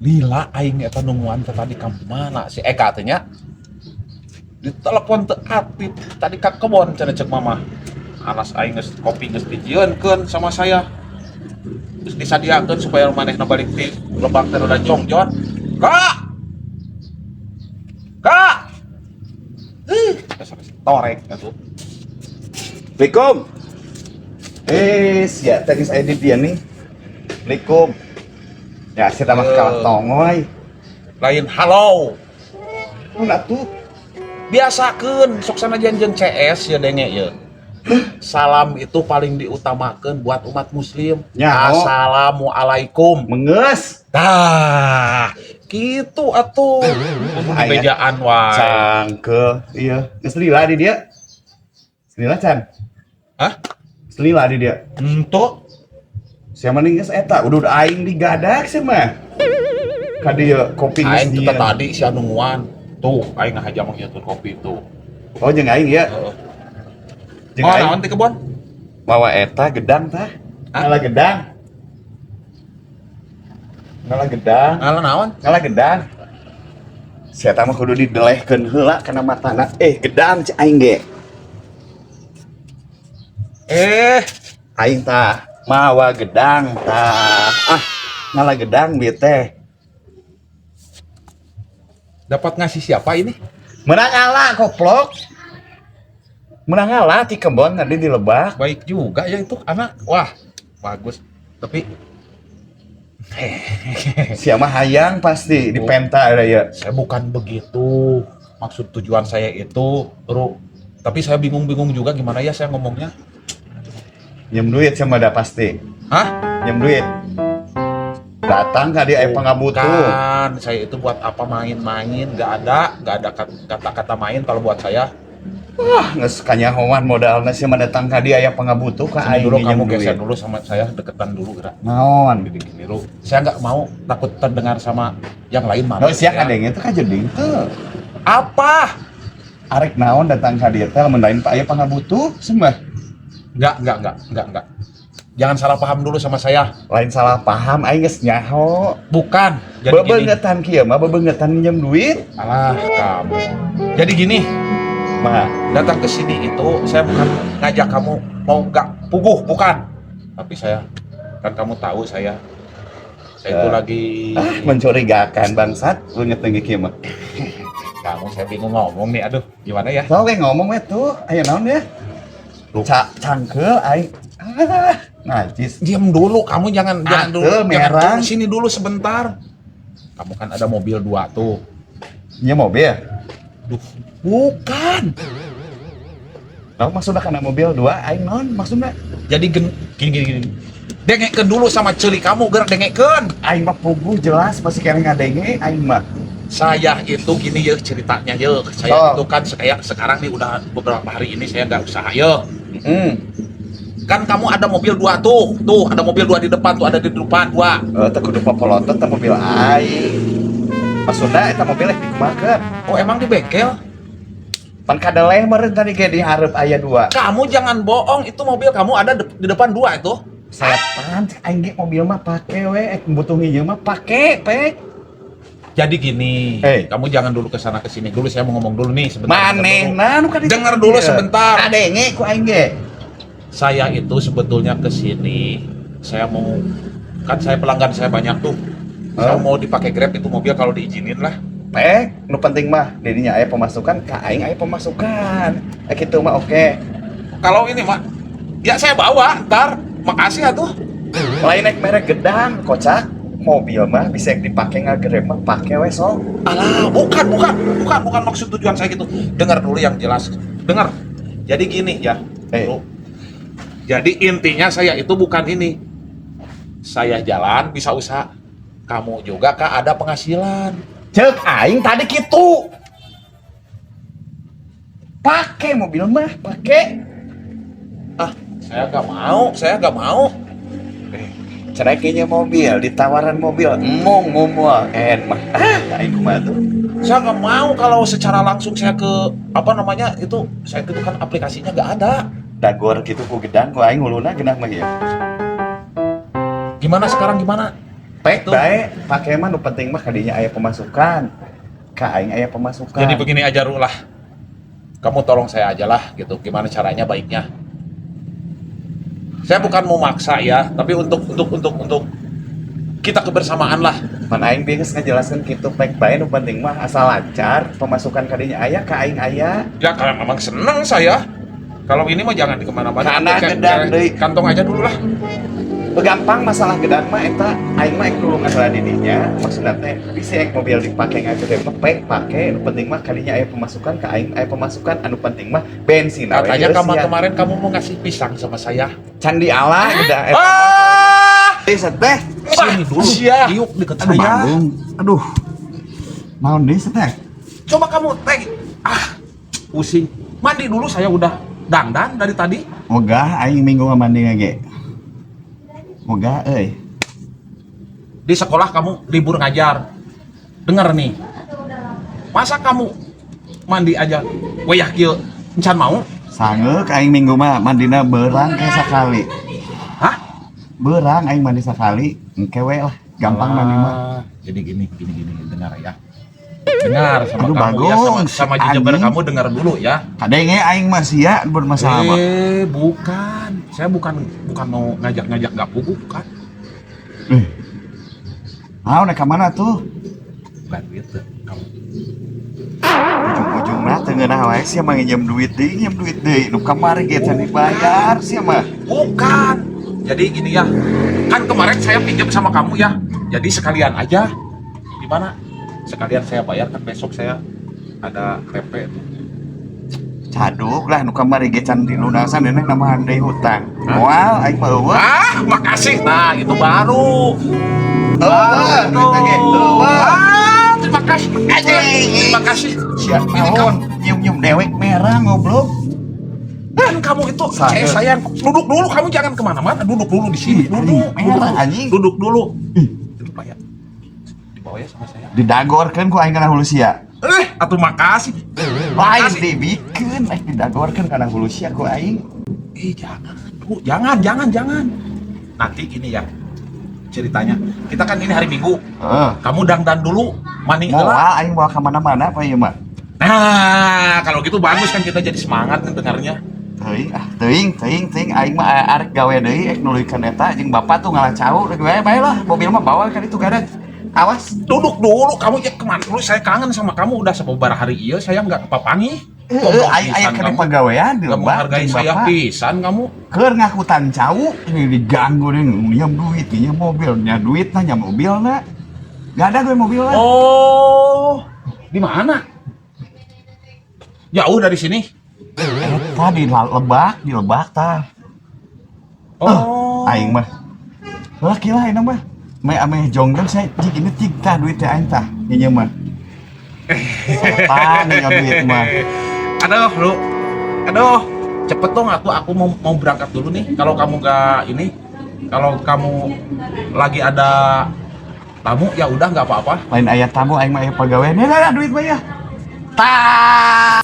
lila aing eta nungguan tadi ka mana si Eka teh nya ditelepon teu aktif tadi ka kebon cenah cek mama alas aing geus kopi geus dijieunkeun sama saya terus disadiakeun supaya manehna balik ti Lebak teh udah jongjon kak dasar torek atuh. Assalamualaikum. Sia tadi saya di dia nih. Assalamualaikum. Ya, saya mah kalah tongoy. Lain halo. Mana tuh? Biasakeun sok sana janjeun CS ya denge ya. Salam itu paling diutamakan buat umat muslim. Nyaho. Assalamualaikum. Menges. Tah, gitu atuh. Bejaan wae. Cangkel. Iya. Geus lila di dia. Lila can. Hah? Lila di dia. Ento Sia mending geus eta udah aing digadak sia mah. Ka dieu kopi geus aing dia. teh tadi si nungguan. Tuh, aing ngahaja mangieun kopi tuh. Oh jeung aing ya. Heeh. Jeung Oh, aing naon teh kebon? mawa eta gedang tah. Hah? Ngalah gedang. Ngalah gedang. Ngalah naon? Ngalah gedang. Sia tah mah kudu didelehkeun heula kana matana. Gedang cik aing ge. Aing tah mawa gedang tah. Ngalah gedang bieu teh. Dapat ngasih siapa ini? Menang ngalah goblok. Menang ngalah di kebon tadi di Lebak. Baik juga ya itu anak. Wah, bagus. Tapi Sia mah hayang pasti di penta ada ya. saya bukan begitu. Maksud tujuan saya itu, Ru. Tapi saya bingung-bingung juga gimana ya saya ngomongnya. Nyem duit sama ada pasti. Hah? Nyem duit. Datang ka dia aya pangabutuh. Bukan, saya itu buat apa main-main? Gak ada kata-kata main kalau buat saya. Wah, geus kanyahoan modalna sia mah datang ka dia aya pangabutuh ka Sini aing dulu nyem kamu geser duit. dulu sama saya, deketan dulu gerak. Naon? Gini, Ru. Saya nggak mau takut terdengar sama yang lain No mana. sia kadenge teh ka jeding teu. Apa? Arek naon datang ka dia teh lamun lain aya pangabutuh sembah. Enggak. Jangan salah paham dulu sama saya. Lain salah paham aing geus nyaho. Bukan. Jadi gini. Bebeungetan kieu mah bebeungetan nyem duit. Alah, kamu. Jadi gini, Mah, datang ke sini itu saya bukan ngajak kamu mau nggak puguh, bukan. Tapi saya kan kamu tahu saya itu lagi mencurigakan bangsat lu ngetengge kieu mah. kamu saya bingung ngomong nih. Aduh, gimana ya? Sok we ngomong we tuh, aya naon ya? Cangkeul aing. Najis. Diam dulu, kamu jangan dulu. Atuh, merah. Jangan sini dulu sebentar. Kamu kan ada mobil 2 tuh. Nya mobil. Duh, bukan. Naon maksudna kana mobil 2 aing naon maksudna? Jadi gini. Dengekeun dulu sama ceuli kamu, gerak dengekeun. Aing mah puguh jelas pasti kene ngadenge aing mah. Saya itu gini ya ceritanya ya. Saya itu kan kayak sekarang nih udah beberapa hari ini saya nggak usaha ya. Kan kamu ada mobil 2 tuh. Tuh, ada mobil 2 di depan tuh, ada di depan 2. Teu kudu papolotot teh mobil aing. Maksudna eta mobil rek dikumakeun. Oh, emang di bengkel? Pan kadeleh meureun tadi ge di hareup aya 2. Kamu jangan bohong, itu mobil kamu ada di depan 2 itu. Setan aing ge mobil mah pake we, butuh hijau mah pake, pek. Jadi gini, kamu jangan dulu ke sana ke sini. Dulu saya mau ngomong dulu nih sebentar. Manehna nu ka Dengar dulu sebentar. Kadenge ku aing ge. Saya itu sebetulnya ke sini, saya mau, kan saya pelanggan saya banyak tuh. Saya mau dipakai Grab itu mobil kalau diizinin lah. Pek, nu penting mah dirinya aya pemasukan, ka aing aya pemasukan. Kitu mah oke. Kalau ini mah, ya saya bawa, ntar. Makasih atuh. Lain naik merek gedang, kocak. Mobil mah bisa dipakai ngagrep mah pake we sok. Alah, bukan maksud tujuan saya gitu. Dengar dulu yang jelas. Dengar. Jadi gini ya. Bro. Jadi intinya saya itu bukan ini. Saya jalan bisa usaha. Kamu juga kak ada penghasilan. Cek aing tadi kitu. Pake mobil mah, pake. Saya gak mau. Cerekinya mobil, ditawaran mobil, emong ngomong, mah. Aing kumaha tuh. Saya gak mau kalau secara langsung saya ke apa namanya itu saya itu kan aplikasinya gak ada. Dagor gitu ku gedang ku aing huluna genah mah ya. Gimana sekarang gimana? Pek bae, pake mah nu penting mah kadinya aya pemasukan. Ka aing aya pemasukan. Jadi begini aja Rulah. Kamu tolong saya aja lah gitu. Gimana caranya baiknya? Saya bukan mau maksa ya, tapi untuk kita kebersamaan lah. Man aing geus ngajelaskeun kitu pek bae nu penting mah asal lancar, pemasukan kadinya aya ka aing aya. Ya kalau memang senang saya. Kalau ini mah jangan di kemana-mana. Kana gedang deui. Kantong aja dulu lah. Gampang masalah gedang mah eta aing mah ek tulungan heula di dinya. Maksudna teh bisi ek mobil dipake ngagede mah pek pake nu penting mah kadinya aya pemasukan ka aing aya pemasukan anu penting mah bensin. Katanya kemarin kamu mau ngasih pisang sama saya. Candi Allah udah eta. Set teh. Sini dulu. Yuk deket saya. Aduh. Naon deui teh? Coba kamu teh. Pusing. Mandi dulu saya udah dandan dari tadi. Ogah aing minggu mandi ge. Ogah euy. Di sekolah kamu libur ngajar. Dengar nih. Masa kamu mandi aja wayah kieu encan mau? Sangeuk aing minggu mah mandina beurang ke sakali. Hah? Beurang aing mandi sakali, engke we lah, gampang mandi mah. Jadi gini, dengar ya. Dengar sama Aduh, kamu ya, bagus, sama jejeber anjing. kamu dengar dulu ya. Kadenge aing mah sia bermasalah mah. Bukan. Saya bukan mau ngajak gapu, bukan. Naon ka mana tuh? Bukan gitu. Kamu. Ujung-ujungna teu ngeunah wae sia mah nginjem duit deui, nu kamari ge can dibayar sia mah. Bukan. Jadi gini ya. Kan kemarin saya pinjam sama kamu ya. Jadi sekalian aja. Gimana? Sekalian saya bayar kan besok saya ada PP tuh. Caduk lah nu kamari ge can dilunasan nenek namahan deui hutang. Moal aing mah eueuh. Makasih. Nah, itu baru. Terima kasih. Terima kasih. Sia naon nyium-nyium dewek merah goblok. Dan kamu itu saya sayang. Duduk dulu, kamu jangan kemana-mana. Duduk dulu di sini. Duduk. Merah anjing. Duduk dulu. Lupa ya. Dibawa ya sama saya. Didagorkeun ku aing kana hulu sia. Atuh makasih. Lain dibikeun didagorkeun kana hulu sia ku aing. Jangan. Bu, jangan. Nanti gini ya. Ceritanya. Kita kan ini hari Minggu. Kamu dandan dulu. Mani Moal aing bawa ka mana-mana apa ieu mah? Nah, kalau gitu bagus kan kita jadi semangat dengarnya. Teuing aing mah arek gawe deui ek nuluykeun eta jeung bapak tuh ngalacau bae lah mobil mah bawa kan itu gadan. Awas, duduk dulu, kamu ya kemana dulu? Saya kangen sama kamu, udah sabaraha hari ieu saya nggak kepapangi. Aing aya pagawean di lebah. Menghargai saya pisan kamu. Keur ngakutan cau, ini diganggu deui nyam duit, nyam mobil, nya duit na nyam mobilna. Gak ada gue mobilnya. Oh, di mana? Jauh dari sini? Tadi di Lebak tah. Oh, aing mah. Laki lah ini mah. Ame jonggong saya jik ini tah duitnya aing tah. Nya mah. Sopan nih duit mah. Aduh, lu. Aduh, cepet dong aku mau berangkat dulu nih. Kalau kamu gak ini, kalau kamu lagi ada tamu ya udah nggak apa-apa. Lain ayat tamu aing mah aya pagawean. Ya duit mah ya. Tah.